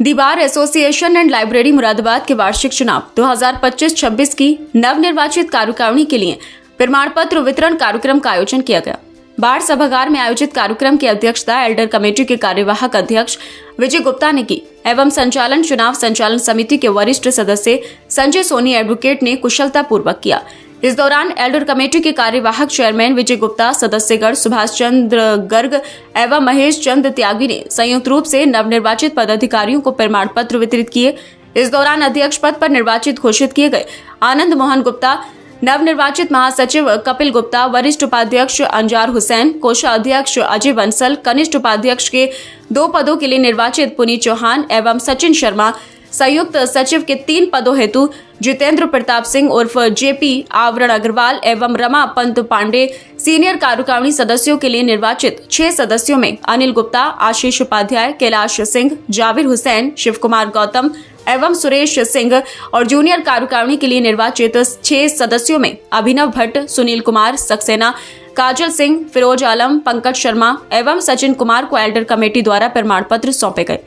The bar association and library Moradabad के वार्षिक चुनाव 2025-26 की नवनिर्वाचित कार्यकारिणी के लिए प्रमाण पत्र वितरण कार्यक्रम का आयोजन किया गया। बार सभागार में आयोजित कार्यक्रम की अध्यक्षता एल्डर कमेटी के कार्यवाहक अध्यक्ष विजय गुप्ता ने की एवं संचालन चुनाव संचालन समिति के वरिष्ठ सदस्य संजय सोनी एडवोकेट ने कुशलता पूर्वक किया। इस दौरान एल्डर कमेटी के कार्यवाहक चेयरमैन विजय गुप्ता, सदस्यगण सुभाष चंद्र गर्ग एवं महेश चंद्र त्यागी ने संयुक्त रूप से नवनिर्वाचित पदाधिकारियों को प्रमाण पत्र वितरित किए। इस दौरान अध्यक्ष पद पर निर्वाचित घोषित किए गए आनंद मोहन गुप्ता, नवनिर्वाचित महासचिव कपिल गुप्ता, वरिष्ठ उपाध्यक्ष अंजार हुसैन, कोषाध्यक्ष अजय बंसल, कनिष्ठ उपाध्यक्ष के 2 पदों के लिए निर्वाचित पुनीत चौहान एवं सचिन शर्मा, संयुक्त सचिव के 3 पदों हेतु जितेंद्र प्रताप सिंह उर्फ जेपी, आवरण अग्रवाल एवं रमा पंत पांडे, सीनियर कार्यकारिणी सदस्यों के लिए निर्वाचित 6 सदस्यों में अनिल गुप्ता, आशीष उपाध्याय, कैलाश सिंह, जाविर हुसैन, शिव कुमार गौतम एवं सुरेश सिंह और जूनियर कार्यकारिणी के लिए निर्वाचित 6 सदस्यों में अभिनव भट्ट, सुनील कुमार सक्सेना, काजल सिंह, फिरोज आलम, पंकज शर्मा एवं सचिन कुमार को एल्डर कमेटी द्वारा प्रमाण पत्र सौंपे गए।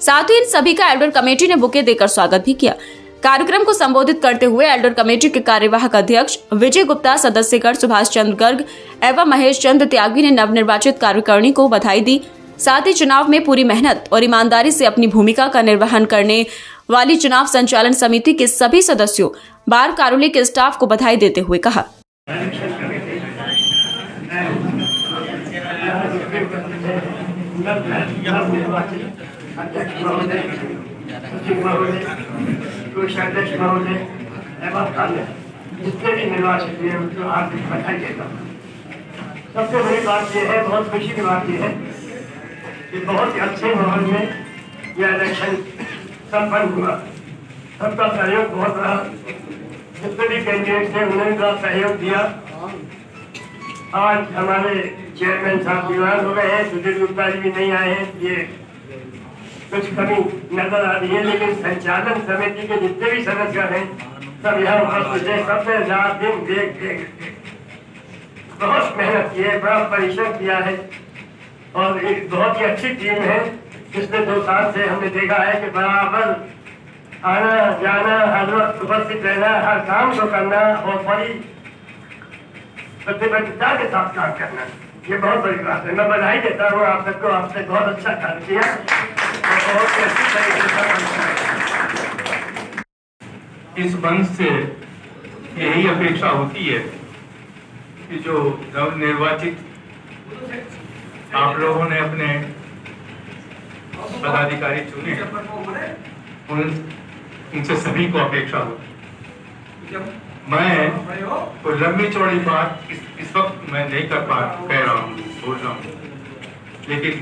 साथ ही इन सभी का एल्डर कमेटी ने बुके देकर स्वागत भी किया। कार्यक्रम को संबोधित करते हुए एल्डर कमेटी के कार्यवाहक अध्यक्ष विजय गुप्ता, सदस्यगण सुभाष चंद्र गर्ग एवं महेश चंद्र त्यागी ने नवनिर्वाचित कार्यकारिणी को बधाई दी। साथ ही चुनाव में पूरी मेहनत और ईमानदारी से अपनी भूमिका का निर्वहन करने वाली चुनाव संचालन समिति के सभी सदस्यों, बार कार्यालय के स्टाफ को बधाई देते हुए कहा। अध्यक्ष महोदय, सचिव महोदय, कोषाध्यक्ष महोदय एवं अन्य जितने भी निर्वाचित हुए उनको हार्दिक बधाई देता हूँ। सबसे बड़ी बात यह है, बहुत खुशी की बात यह है कि बहुत ही अच्छे माहौल में यह इलेक्शन संपन्न हुआ। सबका सहयोग बहुत रहा। जितने भी कैंडिडेट थे उन्होंने बड़ा सहयोग दिया। आज हमारे चेयरमैन साहब दीवान हो गए हैं, सुधीर गुप्ता जी भी नहीं आए हैं, ये कुछ कमी नजर आ रही है, लेकिन संचालन समिति के जितने भी सदस्य हैं सब यहाँ उपस्थित है। सबने रात दिन देख बहुत मेहनत की है, बड़ा परिश्रम किया है और एक बहुत ही अच्छी टीम है। पिछले 2 साल से हमने देखा है कि बराबर आना जाना, हर वक्त उपस्थित रहना, हर काम को करना और बड़ी प्रतिबद्धता के साथ काम करना, ये बहुत बड़ी बात है। मैं बधाई देता हूँ आप सबको, आपने बहुत अच्छा काम किया और बहुत ही अच्छी तरीके से। इस मंच से यही अपेक्षा होती है कि जो नवनिर्वाचित आप लोगों ने अपने पदाधिकारी चुने, उनसे सभी को अपेक्षा होती। मैं कोई लंबी चौड़ी बात इस वक्त मैं नहीं कह रहा हूँ, बोल रहा हूँ, लेकिन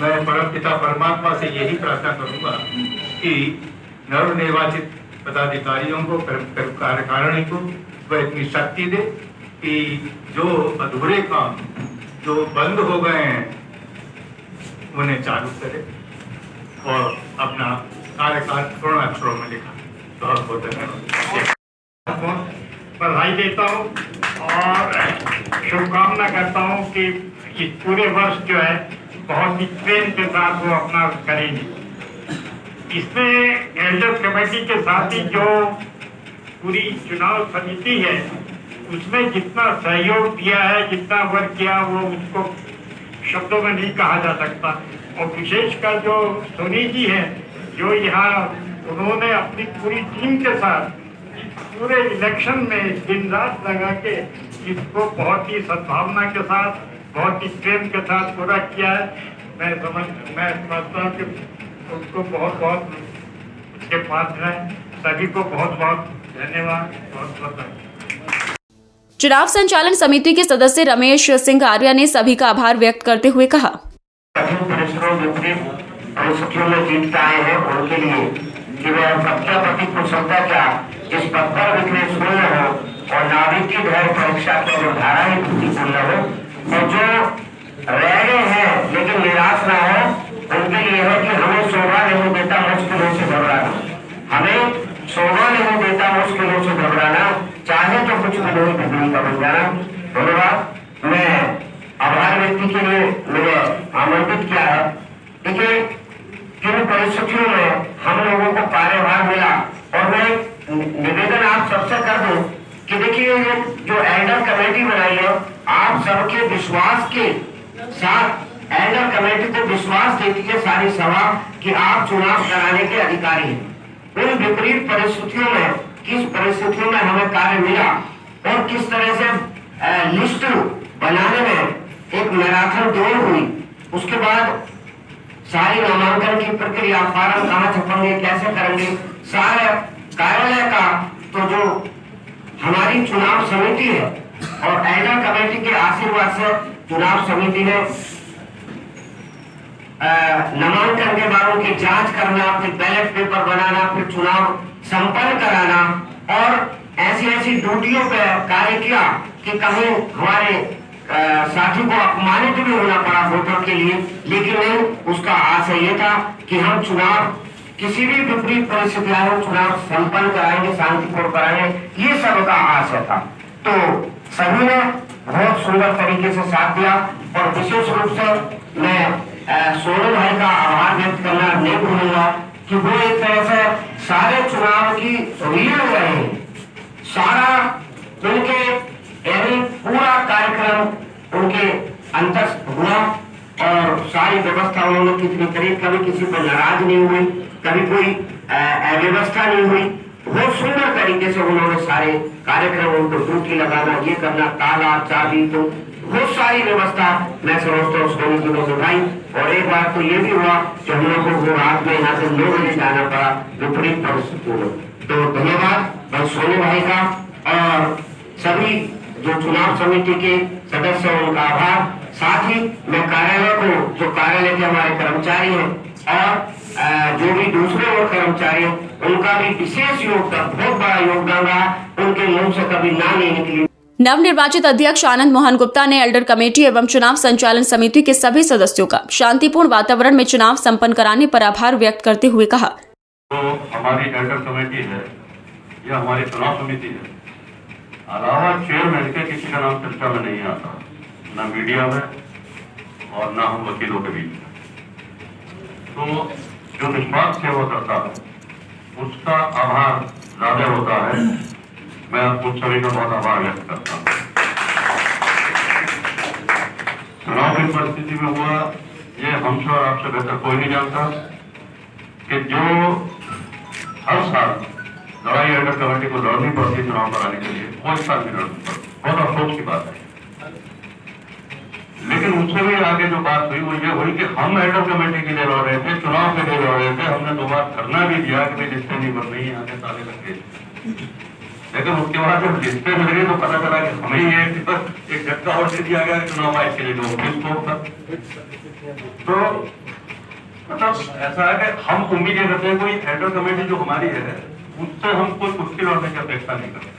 मैं परमपिता परमात्मा से यही प्रार्थना करूंगा कि नवनिर्वाचित पदाधिकारियों को, कार्यकारिणी को वह इतनी शक्ति दे कि जो अधूरे काम जो बंद हो गए हैं उन्हें चालू करे और अपना कार्यकाल स्वर्ण अक्षरों में लिखा। बहुत बहुत धन्यवाद। बधाई देता हूँ और शुभकामना करता हूँ कि इस पूरे वर्ष जो है बहुत ही प्रेम के साथ वो अपना करेंगे। इसमें एल्डर कमेटी के साथ ही जो पूरी चुनाव समिति है उसमें जितना सहयोग दिया है, जितना वर्क किया, वो उसको शब्दों में नहीं कहा जा सकता। और विशेषकर जो सोनी जी हैं, जो यहाँ उन्होंने अपनी पूरी टीम के साथ पूरे इलेक्शन में दिन रात लगा के इसको बहुत ही सद्भावना के साथ, बहुत ही प्रेम के साथ पूरा किया है। मैं समझता हूँ कि उनको बहुत बहुत उसके पात्र है। सभी को बहुत बहुत धन्यवाद, बहुत बहुत। चुनाव संचालन समिति के सदस्य रमेश सिंह आर्या ने सभी का आभार व्यक्त करते हुए कहा। परिस्थितियों में जीत आए हैं उनके लिए कि वह सच्चा प्रति कुशलता क्या जिस पत्थर विक्रय शून्य हो और नाविक की धैर्य परीक्षा के निर्धारण में त्रुटिपूर्ण हो, और जो रह गए हैं लेकिन निराश ना हो, उनके लिए है कि हमें शोभा नहीं देता मुश्किलों से घबराना, हमें शोभा नहीं देता मुश्किलों से घबराना, चाहे तो कुछ भी नहीं बिगड़ी का बन जाना। धन्यवाद। मैं आभार व्यक्ति के लिए मुझे आमंत्रित किया है। देखिए, जिन परिस्थितियों में हम लोगों को कार्यभार मिला। और मैं निवेदन आप सबसे कर दूं कि देखिए ये जो एल्डर कमेटी बनाई है, आप सबके विश्वास के साथ एल्डर कमेटी को विश्वास देती है सारी सभा कि आप चुनाव कराने के अधिकारी हैं। उन विपरीत परिस्थितियों में किस परिस्थितियों में हमें कार्य मिला और किस तरह से लिस्ट बनाने में एक मैराथन दौड़ हुई, उसके बाद सारी नामांकन की प्रक्रिया, फार्म कहाँ छपेंगे, कैसे करेंगे, सारे कार्यालय का तो जो हमारी चुनाव समिति है और एल्डर कमेटी के आशीर्वाद से चुनाव समिति ने नामांकन के बाद उनकी जांच करना, फिर बैलेट पेपर बनाना, फिर चुनाव संपन्न कराना और ऐसी ड्यूटियों पे कार्य किया कि कहीं हमारे साथी को अपमानित भी होना पड़ा वोटर के लिए, लेकिन नहीं, उसका आशय ये था कि हम चुनाव किसी भी विपरीत परिस्थिति आए चुनाव संपन्न कराएंगे, शांतिपूर्ण कराएंगे, ये सबका आशय था। तो सभी ने बहुत सुंदर तरीके से साथ दिया और विशेष रूप से मैं सोनू भाई का आभार व्यक्त करना नहीं भूलूंगा कि वो एक तरह से सारे चुनाव की रील रहे, सारा उनके यानी पूरा कार्यक्रम उनके अंतस्थ हुआ और सारी व्यवस्था उन्होंने कितनी करी, कभी किसी पर नाराज नहीं हुई, कभी कोई अव्यवस्था नहीं हुई। बहुत सुंदर तरीके से उन्होंने सारे कार्यक्रम, उनको ड्यूटी लगाना, ये करना, ताला चाबी, तो बहुत सारी व्यवस्था मैं समझता हूँ सोनू जी ने निभाई। और एक बार तो ये भी हुआ कि हम लोगों को रात में यहाँ से 9 बजे जाना पड़ा विपरीत परिस्थितियों में। तो धन्यवाद मैं सोनू भाई का और सभी जो चुनाव समिति के सदस्य हैं उनका आभार। साथ ही मैं कार्यालय को, जो कार्यालय के हमारे कर्मचारी हैं और जो भी दूसरे और कर्मचारी हैं, उनका भी विशेष योगदान, बहुत बड़ा योगदान रहा, उनके मुंह से कभी ना नहीं निकली। नवनिर्वाचित अध्यक्ष आनंद मोहन गुप्ता ने एल्डर कमेटी एवं चुनाव संचालन समिति के सभी सदस्यों का शांतिपूर्ण वातावरण में चुनाव संपन्न कराने पर आभार व्यक्त करते हुए कहा, तो हमारी एल्डर कमेटी है या हमारी चुनाव समिति है, अलावा चेयरमैन के किसी का नाम चर्चा में नहीं आता, ना मीडिया में और ना हम वकीलों के बीच में। तो जो निष्पात सेवा करता है उसका आभार ज्यादा होता है। मैं आपको सभी का बहुत आभार व्यक्त करता हूँ। चुनाव की परिस्थिति में हुआ ये हमसे और आपसे बेहतर कोई नहीं जानता कि जो हर साल लड़ाई एल्डर कमेटी को लड़नी पड़ती है चुनाव कराने के लिए, वो इस साल भी लड़नी पड़ती, बहुत अफसोस की बात है। लेकिन उससे भी आगे जो बात हुई वो ये हुई कि हम एल्डर कमेटी के लिए लड़ रहे थे, चुनाव के लिए लड़ रहे थे, हमने 2 बार धरना भी दिया कि भाई लिस्टें नहीं बन रही, यहाँ के ताले लगे। लेकिन उसके बाद जब लिस्टें मिल गई तो पता चला कि हमें एक झटका और दे दिया गया चुनाव आयोग के लिए तो मतलब ऐसा है कि हम उम्मीद ये करते हैं कोई एल्डर कमेटी जो हमारी है उससे हम कोई कुर्सी लड़ने की अपेक्षा नहीं करते,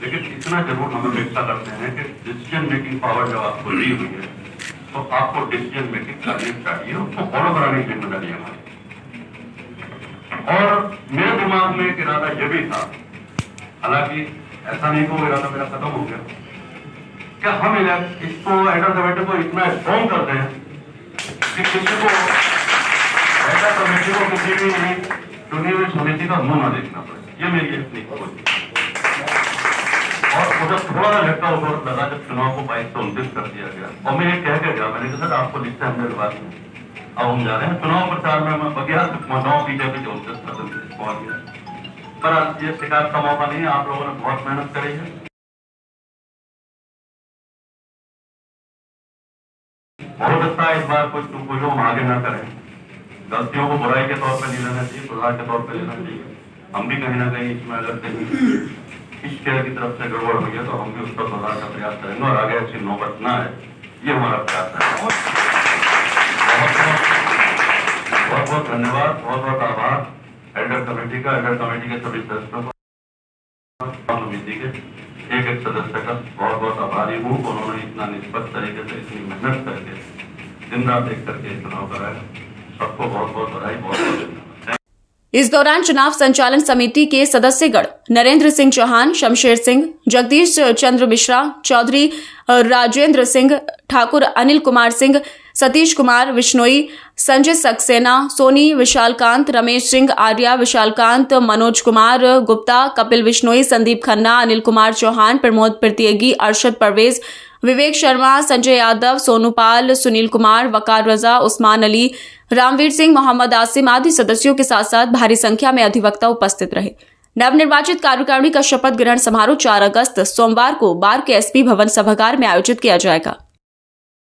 लेकिन इतना जरूर हम अपेक्षा करते हैं कि डिसीजन मेकिंग पावर जब आपको दी हुई है तो आपको डिसीजन मेकिंग करनी चाहिए, उसको फॉलो कराने की जिम्मेदारी हमारी। और मेरे दिमाग में एक इरादा यह भी था, हालांकि ऐसा नहीं कि वो इरादा मेरा खत्म हो गया, क्या हम इसको एल्डर कमेटी को इतना स्ट्रॉन्ग करते हैं कि किसी को एल्डर कमेटी को किसी भी चुनी हुई समिति का मुंह न देखना पड़े। ये मेरी अपनी कोशिश। और मुझे थोड़ा झटका ऊपर लगा जब चुनाव को 2229 कर दिया गया और मैं ये कह के गया, मैंने कहा सर आपको लिखते हैं मेरे बात में, अब हम जा रहे हैं चुनाव प्रचार में, मैं बगिया 9 बीजेपी 29 पहुंच गया। पर ये शिकायत का मौका नहीं है, आप लोगों ने बहुत मेहनत करी है। बहुत अच्छा इस बार कुछ हम आगे ना करें, गलतियों को बुराई के तौर पर नहीं लेना चाहिए, सुधार के तौर पर लेना चाहिए। हम भी कहीं ना कहीं इसमें अगर कहीं इस शहर की तरफ से गड़बड़ हुई है तो हम भी उसका सुधार का प्रयास करेंगे और आगे ऐसी नौबत ना है, ये हमारा प्रयास है। बहुत बहुत धन्यवाद, बहुत बहुत आभार एल्डर कमेटी का, एल्डर कमेटी के सभी सदस्यों का, समिति के एक सदस्य का बहुत बहुत आभारी हूँ। उन्होंने इतना निष्पक्ष तरीके से इतनी मेहनत करके दिन रात एक करके चुनाव कराया। सबको बहुत बहुत बधाई, बहुत बहुत धन्यवाद। इस दौरान चुनाव संचालन समिति के सदस्यगण नरेंद्र सिंह चौहान, शमशेर सिंह, जगदीश चंद्र मिश्रा, चौधरी राजेंद्र सिंह, ठाकुर अनिल कुमार सिंह, सतीश कुमार विश्नोई, संजय सक्सेना, सोनी, विशालकांत, रमेश सिंह आर्या, विशालकांत, मनोज कुमार गुप्ता, कपिल विश्नोई, संदीप खन्ना, अनिल कुमार चौहान, प्रमोद प्रत्येगी, अरशद परवेज, विवेक शर्मा, संजय यादव, सोनू पाल, सुनील कुमार, वकार रजा, उस्मान अली, रामवीर सिंह, मोहम्मद आसिम आदि सदस्यों के साथ साथ भारी संख्या में अधिवक्ता उपस्थित रहे। नवनिर्वाचित कार्यकारिणी का शपथ ग्रहण समारोह 4 अगस्त सोमवार को बार के एसपी भवन सभागार में आयोजित किया जाएगा।